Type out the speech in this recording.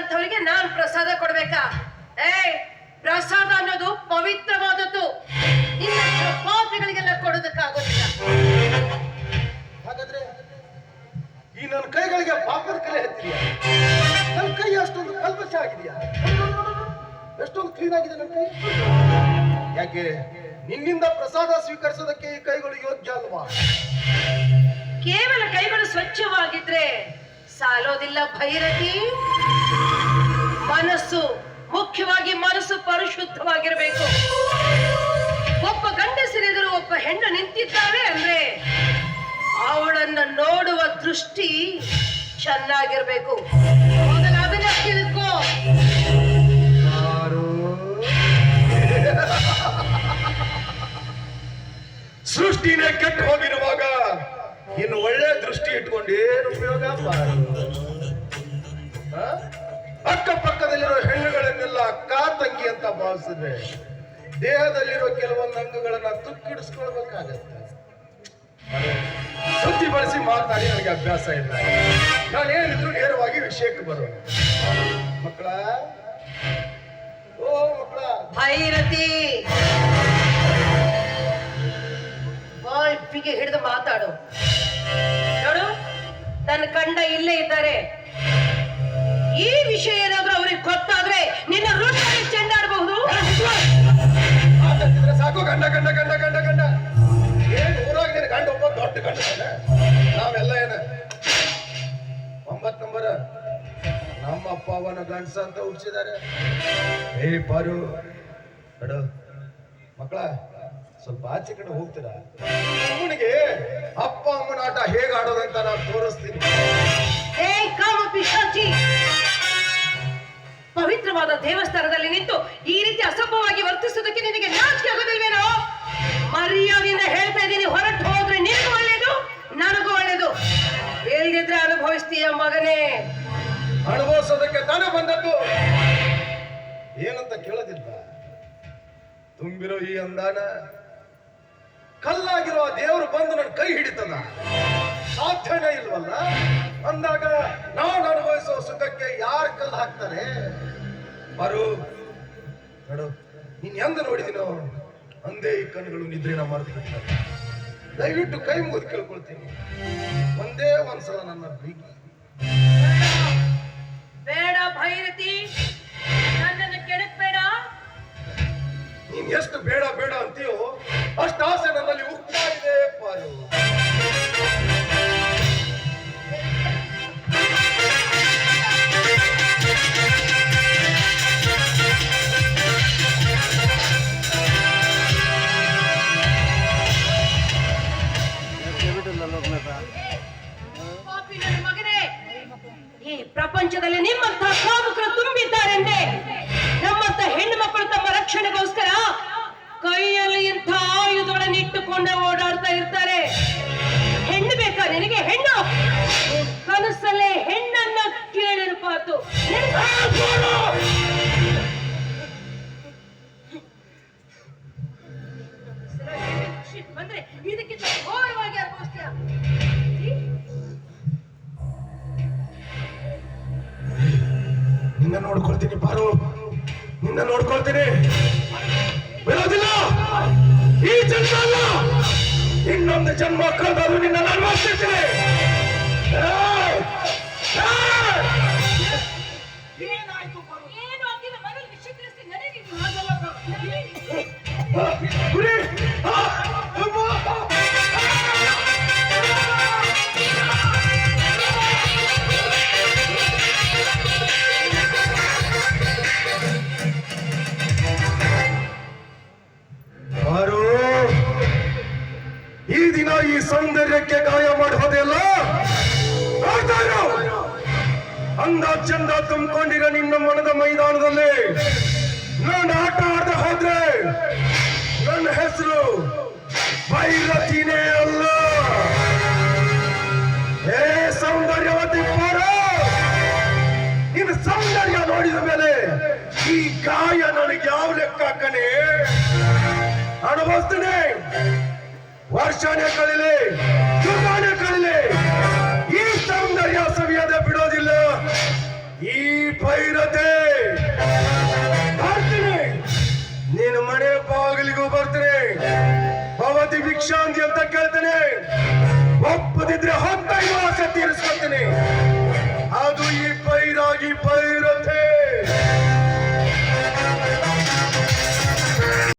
ನಿನ್ನಂಥವರಿಗೆ ನಾನ್ ಪ್ರಸಾದ ಕೊಡ್ಬೇಕಾ? ಪ್ರಸಾದ ಅನ್ನೋದು ಪವಿತ್ರವಾದದ್ದು. ಪಾಪಿಗಳಿಗೆಲ್ಲ ಕೊಡೋದಕ್ಕಾಗೋದಿಲ್ಲ. ಹಾಗಾದ್ರೆ ಈ ನನ್ನ ಕೈಗಳಿಗೆ ಪಾಪದ ಕಲೆ ಹತ್ತಿದೆಯಾ? ನನ್ನ ಕೈ ಅಷ್ಟೊಂದು ಕಲ್ಮಶ ಆಗಿದೆಯಾ? ಎಷ್ಟೊಂದು ಕ್ಲೀನ್ ಆಗಿದೆ ನನ್ನ ಕೈ. ಯಾಕೆ ನಿನ್ನಿಂದ ಪ್ರಸಾದ ಸ್ವೀಕರಿಸೋದಕ್ಕೆ ಈ ಕೈಗಳು ಯೋಗ್ಯ ಅಲ್ವಾ? ಕೇವಲ ಕೈಗಳು ಸ್ವಚ್ಛವಾಗಿದ್ರೆ ಸಾಲೋದಿಲ್ಲ ಭೈರತಿ. ಮನಸ್ಸು, ಮುಖ್ಯವಾಗಿ ಮನಸ್ಸು ಪರಿಶುದ್ಧವಾಗಿರಬೇಕು. ಒಬ್ಬ ಗಂಡಸರೆದುರು ಒಬ್ಬ ಹೆಣ್ಣು ನಿಂತಿದ್ದಾಳೆ ಅಂದ್ರೆ ಅವಳನ್ನ ನೋಡುವ ದೃಷ್ಟಿ ಚೆನ್ನಾಗಿರ್ಬೇಕು. ಅದನ್ನ ತಿಳ್ಕೋ. ಸೃಷ್ಟಿನೇ ಕೆಟ್ಟು ಹೋಗಿರುವಾಗ ಇನ್ನು ಒಳ್ಳೆ ದೃಷ್ಟಿ ಇಟ್ಕೊಂಡು ಏನು ಉಪಯೋಗ? ಅಕ್ಕಪಕ್ಕದಲ್ಲಿರೋ ಹೆಣ್ಣುಗಳನ್ನೆಲ್ಲ ಅಕ್ಕ ತಂಗಿ ಅಂತ ಭಾವಿಸಿದ್ರೆ ದೇಹದಲ್ಲಿರೋ ಕೆಲವೊಂದು ಅಂಗಗಳನ್ನ ತುಕ್ಕಿಡಿಸ್ಕೊಳ್ಬೇಕಾಗತ್ತೆ. ಸುದ್ದಿ ಬಳಸಿ ಮಾತಾಡಿ ನನಗೆ ಅಭ್ಯಾಸ ಇಲ್ಲ. ನಾನೇನಿದ್ರು ನೇರವಾಗಿ ವಿಷಯಕ್ಕೆ ಬರೋಣ. ಮಕ್ಕಳ, ಓ ಮಕ್ಕಳ, ಭೈರತಿ ಬಾಯ್ಪಿಗೆ ಹಿಡಿದು ಮಾತಾಡು. ನೋಡು, ನನ್ನ ಕಂಡ ಇಲ್ಲೇ ಇದ್ದಾರೆ. ಈ ವಿಷಯ ಏನಾದ್ರೂ ಅವ್ರಿಗೆ ಗೊತ್ತಾದ್ರೆ ನಿನ್ನ ರೂಟಲ್ಲಿ ಚೆಂಡಾಡಬಹುದು. ಸಾಕು. ಗಂಡ ಗಂಡ ಗಂಡ ಗಂಡ ಗಂಡ ಏನ್ ಊರಾಗ ನಿನ್ನ ಗಂಡ ಒಬ್ಬ ದೊಡ್ಡ ಗಂಡ. ನಾವೆಲ್ಲ ಏನ 9 ನಂಬರ್ ನಮ್ಮ ಅಪ್ಪ ಅವನ ಗಂಡಸ ಅಂತ ಹುಡ್ಸಿದ್ದಾರೆ. ಪಾರು ನೋಡು ಮಕ್ಕಳ, ಸ್ವಲ್ಪ ಆಚೆ ಕಡೆ ಹೋಗ್ತೀರಾ? ಅವನಿಗೆ ಅಪ್ಪ ಅಮ್ಮನ ಆಟ ಹೇಗೆ ಆಡೋದಂತ ನಾನು ತೋರಿಸ್ತೀನಿ. ಪವಿತ್ರವಾದ ದೇವಸ್ಥಾನದಲ್ಲಿ ನಿಂತು ಈ ರೀತಿ ಅಸಭ್ಯವಾಗಿ ವರ್ತಿಸೋದಕ್ಕೆ ನಿನಗೆ ನಾಚಿಕೆ ಆಗೋದಿಲ್ವೇನೋ? ಮರ್ಯಾದೆಯಿಂದ ಹೇಳ್ತಾ ಇದ್ದೀನಿ, ಹೊರಟು ಹೋದ್ರೆ ನಿನಗೂ ಒಳ್ಳೇದು, ನನಗೂ ಒಳ್ಳೇದು. ಹೇಳಿದ್ರೆ ಅನುಭವಿಸ್ತೀಯ ಮಗನೇ. ಅನುಭವಿಸೋದಕ್ಕೆ ತಾನೇ ಬಂದದ್ದು. ಏನಂತ ಕೇಳೋದಿಲ್ಲ. ತುಂಬಿರೋ ಈ ಅಂದಾನ ಕಲ್ಲಾಗಿರುವ ದೇವರು ಬಂದು ನನ್ನ ಕೈ ಹಿಡಿತದ? ಸಾಧ್ಯನೇ ಇಲ್ವಲ್ಲ. ಅಂದಾಗ ನಾನು ಅನುಭವಿಸುವ ಸುಖಕ್ಕೆ ಯಾರು ಕಲ್ಲು ಹಾಕ್ತಾರೆ? ಬರು ನೋಡು, ನೀನ್ ಎಂದ ನೋಡಿದಿನೋ ಅಂದೇ ಈ ಕಣ್ಣುಗಳು ನಿದ್ರೆನ ಮರೆತು ಬಿಡ್ತಾರೆ. ದಯವಿಟ್ಟು ಕೈ ಮುಗಿದು ಕೇಳ್ಕೊಳ್ತೀನಿ, ಒಂದೇ ಒಂದ್ಸಲ ನನ್ನ ಬೀಗಿ. ಬೇಡ ಭೈರತಿ, ನನ್ನನ್ನು ಕೆಡಕ್ಬೇಡ. ನೀನ್ ಎಷ್ಟು ಬೇಡ ಬೇಡ ಅಂತೀಯೋ ಅಷ್ಟು ಆಸೆ ನನ್ನಲ್ಲಿ ಉಕ್ತಾ ಇದೆ ಪಾರು. ಮಗನೇ, ಈ ಪ್ರಪಂಚದಲ್ಲಿ ನಿಮ್ಮಂತ ಕಾಮುಕರು ತುಂಬಿದ್ದಾರೆಂದೇ ನಮ್ಮಂತ ಹೆಣ್ಣು ಮಕ್ಕಳು ತಮ್ಮ ರಕ್ಷಣೆಗೋಸ್ಕರ ಕೈಯಲ್ಲಿ ಇಂಥ ಆಯುಧಗಳನ್ನು ಇಟ್ಟುಕೊಂಡೇ ಓಡಾಡ್ತಾ ಇರ್ತಾರೆ. ಹೆಣ್ಣು ಬೇಕಾ ನಿನಗೆ? ಹೆಣ್ಣು ಕನಸಲ್ಲೇ ಹೆಣ್ಣನ್ನ ಕೇಳಿರಬಾರ್ದು. ಬಂದ್ರೆ ಇದಕ್ಕಿಂತ ಘೋರವಾಗಿ ಅನುಭವಿಸ್ತೀಯ. ನಿನ್ನ ನೋಡ್ಕೊಳ್ತೀನಿ ಪಾರು, ನಿನ್ನ ನೋಡ್ಕೊಳ್ತೀನಿ. ಬಿಡೋದಿಲ್ಲ. ಈ ಜನ್ಮ ಅಲ್ಲ, ಇನ್ನೊಂದು ಜನ್ಮ ಕಳೆದಾದ್ರು ನಿನ್ನ ಅನುಭವಿಸ್ತಿರ್ತೀನಿ. ಈ ದಿನ ಈ ಸೌಂದರ್ಯಕ್ಕೆ ಗಾಯ ಮಾಡೋದಿಲ್ಲ. ಅಂದ ಚಂದ ತುಂಬಿಕೊಂಡಿರೋ ನಿನ್ನ ಮನದ ಮೈದಾನದಲ್ಲಿ ನಾನು ಆಟ ಆಡದೆ ಹೋದ್ರೆ ನನ್ನ ಹೆಸರು ಭೈರತಿನೇ ಅಲ್ಲ. ಹೇ ಸೌಂದರ್ಯವತಿ ಪಾರು, ನಿನ್ನ ಸೌಂದರ್ಯ ನೋಡಿದ ಮೇಲೆ ಈ ಗಾಯ ನನಗೆ ಯಾವ ಲೆಕ್ಕ ಕಣೆ? ಅನುಭವಿಸ್ತೇನೆ. ವರ್ಷನೇ ಕಳಿಲೆ, ಯುಗಾನೇ ಕಳಿಲೆ, ಈ ಸೌಂದರ್ಯ ಸವಿಯದೆ ಬಿಡೋದಿಲ್ಲ. ಈ ಭೈರ ಕೈವಾಸ ತೀರಿಸ್ಕೊತೀನಿ. ಅದು ಈ ಬೈರಾಗಿ ಬೈರತೆ